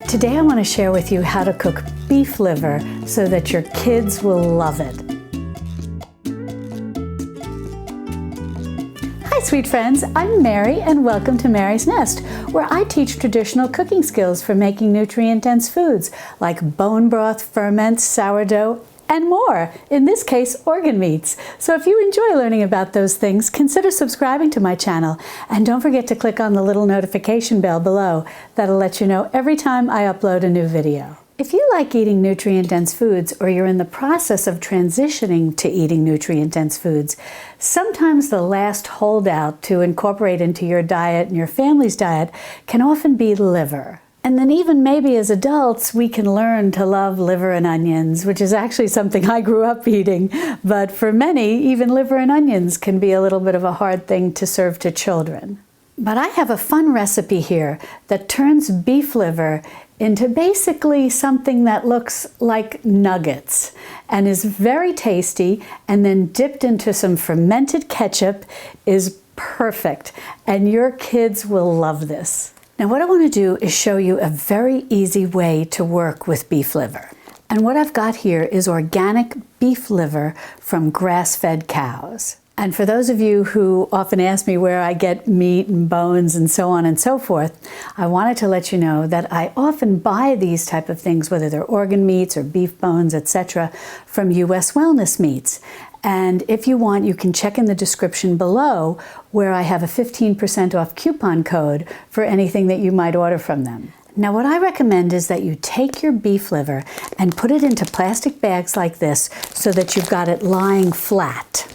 Today I want to share with you how to cook beef liver so that your kids will love it. Hi sweet friends, I'm Mary and welcome to Mary's Nest, where I teach traditional cooking skills for making nutrient-dense foods like bone broth, ferments, sourdough, and more, in this case, organ meats. So if you enjoy learning about those things, consider subscribing to my channel. And don't forget to click on the little notification bell below. That'll let you know every time I upload a new video. If you like eating nutrient-dense foods, or you're in the process of transitioning to eating nutrient-dense foods, sometimes the last holdout to incorporate into your diet and your family's diet can often be liver. And then even maybe as adults, we can learn to love liver and onions, which is actually something I grew up eating. But for many, even liver and onions can be a little bit of a hard thing to serve to children. But I have a fun recipe here that turns beef liver into basically something that looks like nuggets and is very tasty, and then dipped into some fermented ketchup is perfect. And your kids will love this. Now what I want to do is show you a very easy way to work with beef liver. And what I've got here is organic beef liver from grass-fed cows. And for those of you who often ask me where I get meat and bones and so on and so forth, I wanted to let you know that I often buy these type of things, whether they're organ meats or beef bones, etc., from US Wellness Meats. And if you want, you can check in the description below where I have a 15% off coupon code for anything that you might order from them. Now what I recommend is that you take your beef liver and put it into plastic bags like this so that you've got it lying flat.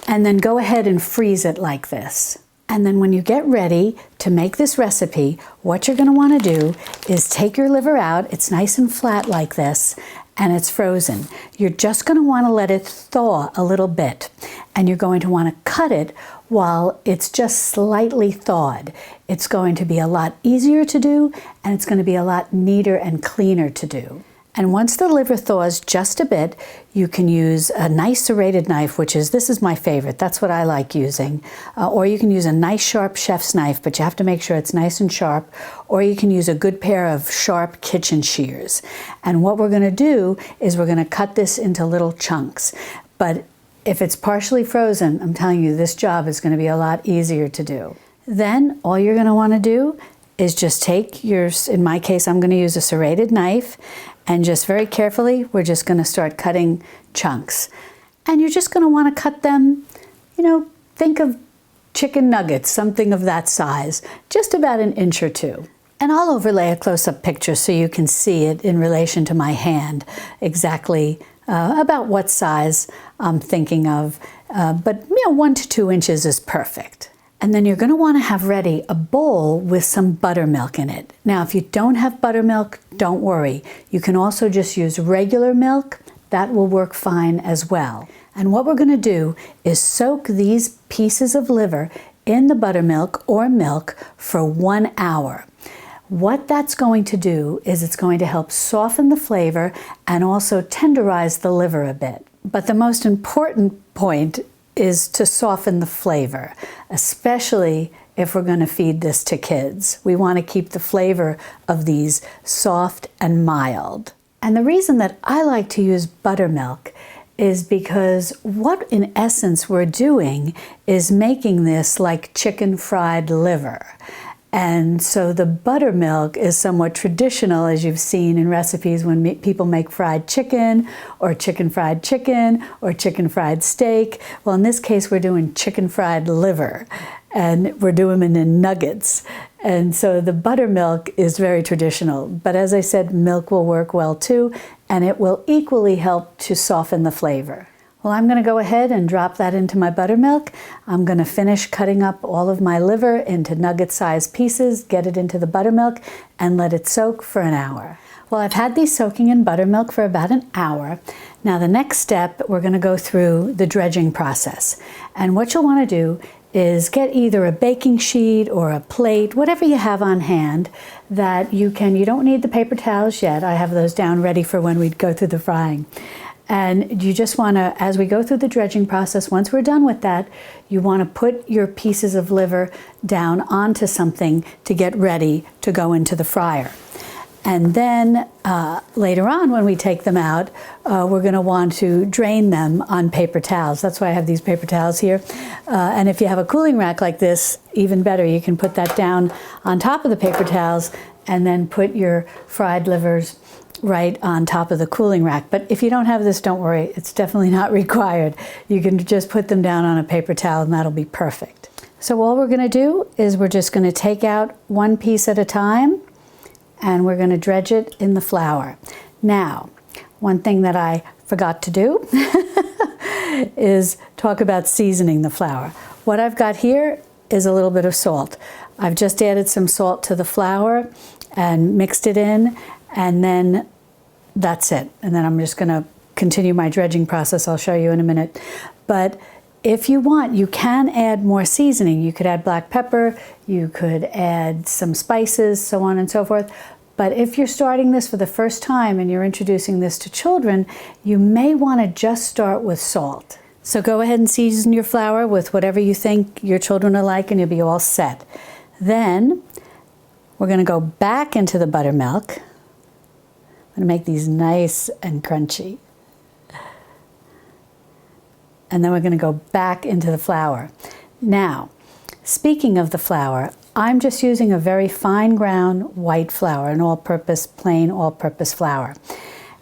And then go ahead and freeze it like this. And then when you get ready to make this recipe, what you're going to want to do is take your liver out. It's nice and flat like this, and it's frozen. You're just going to want to let it thaw a little bit, and you're going to want to cut it while it's just slightly thawed. It's going to be a lot easier to do, and it's going to be a lot neater and cleaner to do. And once the liver thaws just a bit, you can use a nice serrated knife, this is my favorite, that's what I like using. Or you can use a nice sharp chef's knife, but you have to make sure it's nice and sharp. Or you can use a good pair of sharp kitchen shears. And what we're going to do is we're going to cut this into little chunks. But if it's partially frozen, I'm telling you, this job is going to be a lot easier to do. Then all you're going to want to do is just take yours, in my case, I'm going to use a serrated knife, and just very carefully, we're just going to start cutting chunks. And you're just going to want to cut them, think of chicken nuggets, something of that size, just about an inch or two. And I'll overlay a close-up picture so you can see it in relation to my hand, exactly about what size I'm thinking of. But 1 to 2 inches is perfect. And then you're going to want to have ready a bowl with some buttermilk in it. Now, if you don't have buttermilk, don't worry. You can also just use regular milk. That will work fine as well. And what we're going to do is soak these pieces of liver in the buttermilk or milk for 1 hour. What that's going to do is it's going to help soften the flavor and also tenderize the liver a bit. But the most important point is to soften the flavor, especially if we're going to feed this to kids. We want to keep the flavor of these soft and mild. And the reason that I like to use buttermilk is because what in essence we're doing is making this like chicken fried liver. And so the buttermilk is somewhat traditional, as you've seen in recipes when people make fried chicken or chicken fried steak. Well, in this case, we're doing chicken fried liver, and we're doing them in nuggets. And so the buttermilk is very traditional. But as I said, milk will work well too, and it will equally help to soften the flavor. Well, I'm going to go ahead and drop that into my buttermilk. I'm going to finish cutting up all of my liver into nugget-sized pieces, get it into the buttermilk, and let it soak for an hour. Well, I've had these soaking in buttermilk for about an hour. Now, the next step, we're going to go through the dredging process. And what you'll want to do is get either a baking sheet or a plate, whatever you have on hand that you don't need the paper towels yet. I have those down ready for when we go through the frying. And you just want to, as we go through the dredging process, once we're done with that, you want to put your pieces of liver down onto something to get ready to go into the fryer. And then later on, when we take them out, we're going to want to drain them on paper towels. That's why I have these paper towels here. And if you have a cooling rack like this, even better, you can put that down on top of the paper towels and then put your fried livers right on top of the cooling rack. But if you don't have this, don't worry, it's definitely not required. You can just put them down on a paper towel and that'll be perfect. So all we're going to do is we're just going to take out one piece at a time, and we're going to dredge it in the flour. Now, one thing that I forgot to do is talk about seasoning the flour. What I've got here is a little bit of salt. I've just added some salt to the flour and mixed it in, and then that's it. And then I'm just going to continue my dredging process. I'll show you in a minute. But if you want, you can add more seasoning. You could add black pepper, you could add some spices, so on and so forth. But if you're starting this for the first time and you're introducing this to children, you may want to just start with salt. So go ahead and season your flour with whatever you think your children are like, and you'll be all set. Then we're going to go back into the buttermilk. I'm going to make these nice and crunchy. And then we're going to go back into the flour. Now, speaking of the flour, I'm just using a very fine ground white flour, an all-purpose, plain all-purpose flour.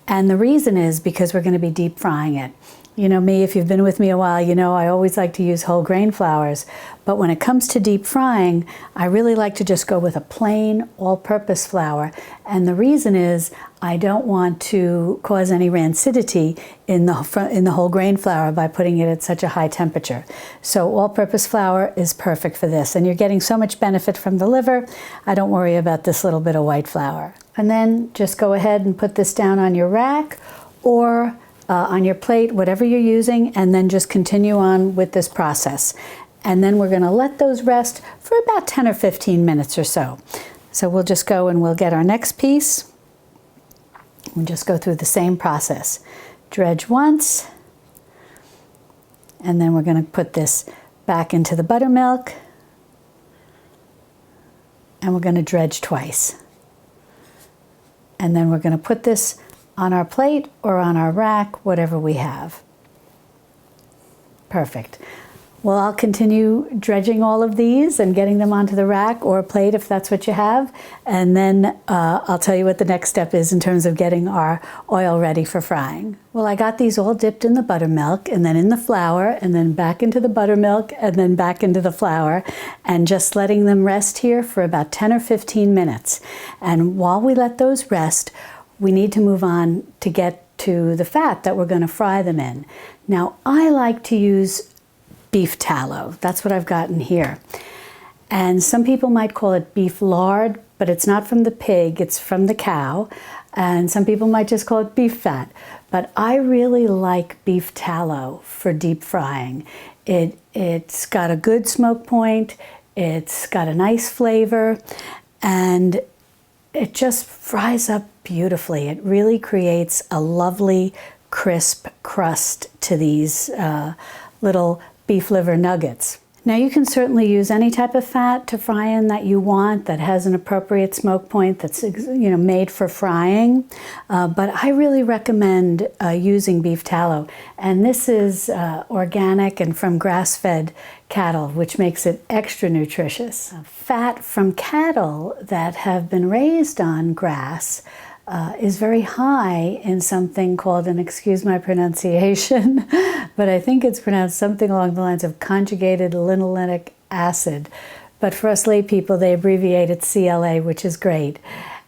And the reason is because we're going to be deep frying it. You know me, if you've been with me a while, you know I always like to use whole grain flours. But when it comes to deep frying, I really like to just go with a plain all-purpose flour. And the reason is I don't want to cause any rancidity in the whole grain flour by putting it at such a high temperature. So all-purpose flour is perfect for this. And you're getting so much benefit from the liver, I don't worry about this little bit of white flour. And then just go ahead and put this down on your rack or on your plate, whatever you're using, and then just continue on with this process. And then we're going to let those rest for about 10 or 15 minutes or so. So we'll just go and we'll get our next piece. We'll just go through the same process. Dredge once, and then we're going to put this back into the buttermilk, and we're going to dredge twice. And then we're going to put this on our plate or on our rack, whatever we have. Perfect. Well, I'll continue dredging all of these and getting them onto the rack or a plate if that's what you have. And then I'll tell you what the next step is in terms of getting our oil ready for frying. Well, I got these all dipped in the buttermilk and then in the flour and then back into the buttermilk and then back into the flour, and just letting them rest here for about 10 or 15 minutes. And while we let those rest, we need to move on to get to the fat that we're going to fry them in. Now, I like to use beef tallow. That's what I've got in here. And some people might call it beef lard, but it's not from the pig, it's from the cow. And some people might just call it beef fat. But I really like beef tallow for deep frying. It's got a good smoke point, it's got a nice flavor, and it just fries up beautifully. It really creates a lovely crisp crust to these little beef liver nuggets. Now you can certainly use any type of fat to fry in that you want, that has an appropriate smoke point, that's made for frying. But I really recommend using beef tallow. And this is organic and from grass-fed cattle, which makes it extra nutritious. Fat from cattle that have been raised on grass is very high in something called, and excuse my pronunciation, but I think it's pronounced something along the lines of conjugated linolenic acid. But for us lay people, they abbreviate it CLA, which is great.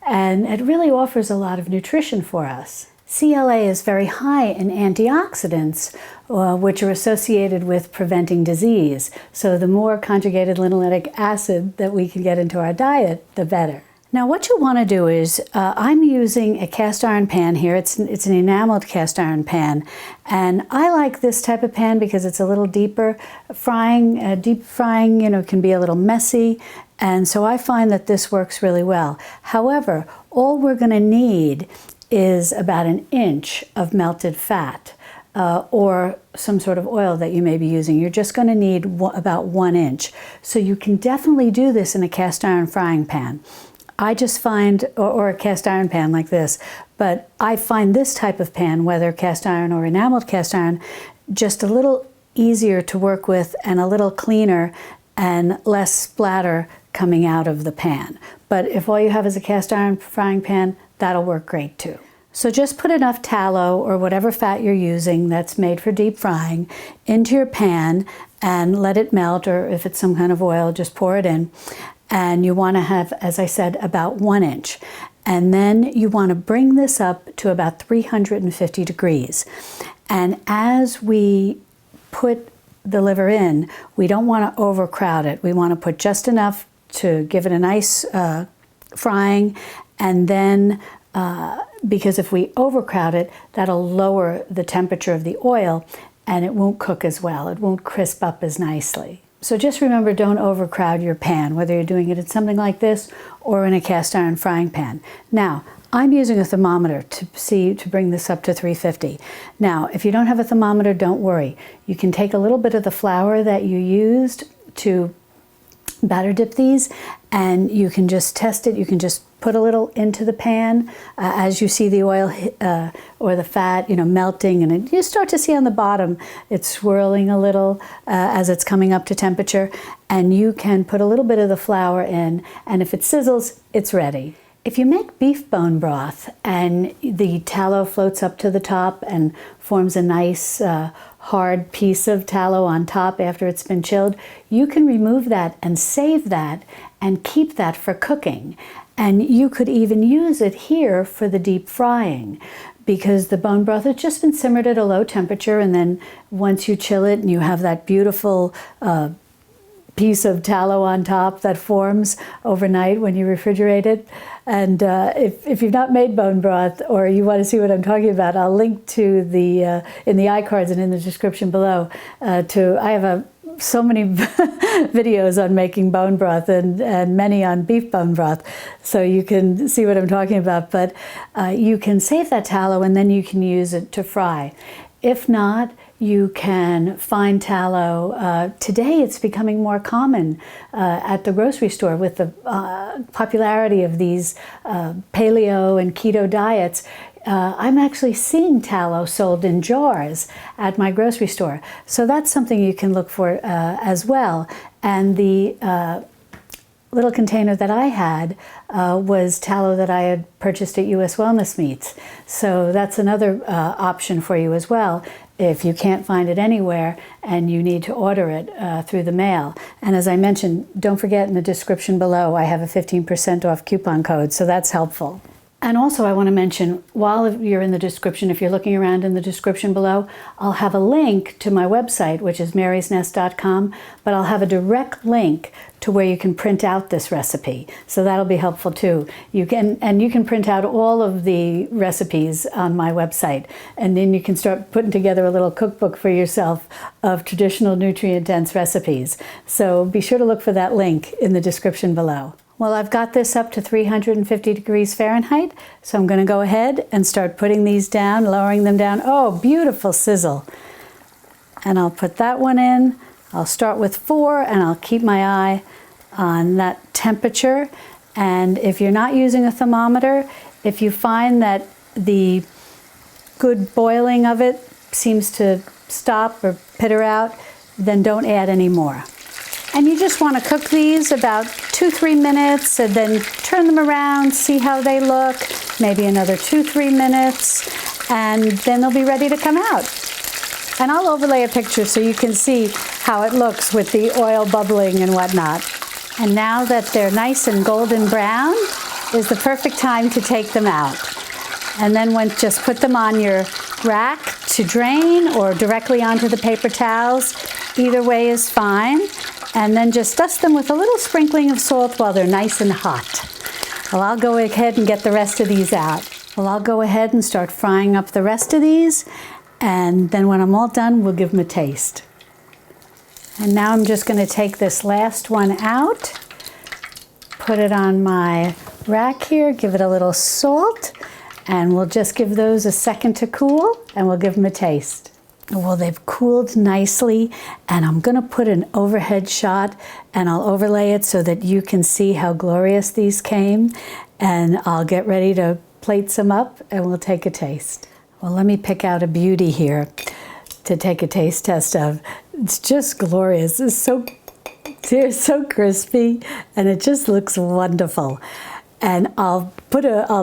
And it really offers a lot of nutrition for us. CLA is very high in antioxidants, which are associated with preventing disease. So the more conjugated linolenic acid that we can get into our diet, the better. Now what you want to do is, I'm using a cast iron pan here. It's an enameled cast iron pan. And I like this type of pan because it's a little deeper. Deep frying, can be a little messy. And so I find that this works really well. However, all we're going to need is about 1 inch of melted fat. Or some sort of oil that you may be using. You're just going to need about 1 inch. So you can definitely do this in a cast iron frying pan. I just find, or a cast iron pan like this, but I find this type of pan, whether cast iron or enameled cast iron, just a little easier to work with and a little cleaner and less splatter coming out of the pan. But if all you have is a cast iron frying pan, that'll work great too. So just put enough tallow or whatever fat you're using that's made for deep frying into your pan and let it melt, or if it's some kind of oil, just pour it in. And you want to have, as I said, about 1 inch. And then you want to bring this up to about 350 degrees. And as we put the liver in, we don't want to overcrowd it. We want to put just enough to give it a nice frying, and then because if we overcrowd it, that'll lower the temperature of the oil and it won't cook as well. It won't crisp up as nicely. So just remember, don't overcrowd your pan, whether you're doing it in something like this or in a cast iron frying pan. Now, I'm using a thermometer to bring this up to 350. Now, if you don't have a thermometer, don't worry. You can take a little bit of the flour that you used to batter dip these, and you can just test it. You can just put a little into the pan as you see the oil or the fat, melting, and you start to see on the bottom it's swirling a little as it's coming up to temperature. And you can put a little bit of the flour in, and if it sizzles, it's ready. If you make beef bone broth and the tallow floats up to the top and forms a nice hard piece of tallow on top after it's been chilled, you can remove that and save that and keep that for cooking. And you could even use it here for the deep frying, because the bone broth has just been simmered at a low temperature, and then once you chill it and you have that beautiful piece of tallow on top that forms overnight when you refrigerate it. And if you've not made bone broth, or you want to see what I'm talking about, I'll link to the in the iCards and in the description below. I have so many videos on making bone broth and many on beef bone broth, so you can see what I'm talking about. But you can save that tallow and then you can use it to fry. If not, you can find tallow. Today it's becoming more common at the grocery store with the popularity of these paleo and keto diets. I'm actually seeing tallow sold in jars at my grocery store. So that's something you can look for as well. And the little container that I had was tallow that I had purchased at US Wellness Meats. So that's another option for you as well, if you can't find it anywhere and you need to order it through the mail. And as I mentioned, don't forget, in the description below, I have a 15% off coupon code, so that's helpful. And also I want to mention, while you're in the description, if you're looking around in the description below, I'll have a link to my website, which is marysnest.com, but I'll have a direct link to where you can print out this recipe. So that'll be helpful too. You can print out all of the recipes on my website, and then you can start putting together a little cookbook for yourself of traditional nutrient-dense recipes. So be sure to look for that link in the description below. Well, I've got this up to 350 degrees Fahrenheit, so I'm going to go ahead and start putting these down, lowering them down. Oh, beautiful sizzle. And I'll put that one in. I'll start with 4, and I'll keep my eye on that temperature. And if you're not using a thermometer, if you find that the good boiling of it seems to stop or peter out, then don't add any more. And you just want to cook these about 2-3 minutes, and then turn them around, see how they look, maybe another 2-3 minutes, and then they'll be ready to come out. And I'll overlay a picture so you can see how it looks with the oil bubbling and whatnot. And now that they're nice and golden brown is the perfect time to take them out. And then just put them on your rack to drain, or directly onto the paper towels. Either way is fine. And then just dust them with a little sprinkling of salt while they're nice and hot. Well, I'll go ahead and get the rest of these out. Well, I'll go ahead and start frying up the rest of these, and then when I'm all done, we'll give them a taste. And now I'm just going to take this last one out, put it on my rack here, give it a little salt, and we'll just give those a second to cool, and we'll give them a taste. Well, they've cooled nicely, and I'm going to put an overhead shot and I'll overlay it so that you can see how glorious these came. And I'll get ready to plate some up and we'll take a taste. Well, let me pick out a beauty here to take a taste test of. It's just glorious. It's so crispy and it just looks wonderful. And I'll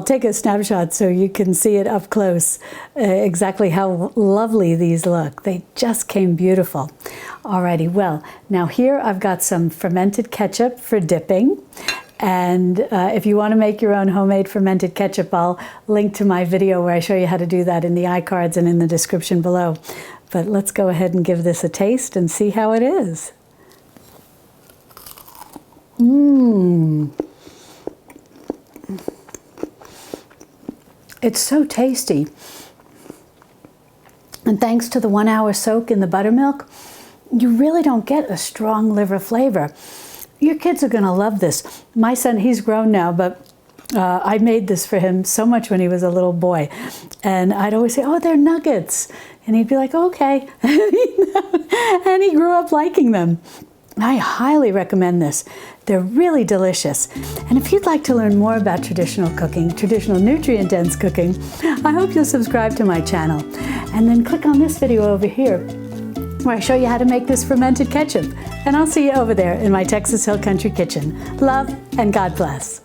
take a snapshot so you can see it up close, exactly how lovely these look. They just came beautiful. Alrighty, well, now here I've got some fermented ketchup for dipping. And if you want to make your own homemade fermented ketchup, I'll link to my video where I show you how to do that in the iCards and in the description below. But let's go ahead and give this a taste and see how it is. Mmm. It's so tasty. And thanks to the 1 hour soak in the buttermilk, you really don't get a strong liver flavor. Your kids are going to love this. My son, he's grown now, but I made this for him so much when he was a little boy. And I'd always say, oh, they're nuggets. And he'd be like, okay. And he grew up liking them. I highly recommend this. They're really delicious. And if you'd like to learn more about traditional cooking, traditional nutrient-dense cooking, I hope you'll subscribe to my channel. And then click on this video over here where I show you how to make this fermented ketchup. And I'll see you over there in my Texas Hill Country kitchen. Love and God bless.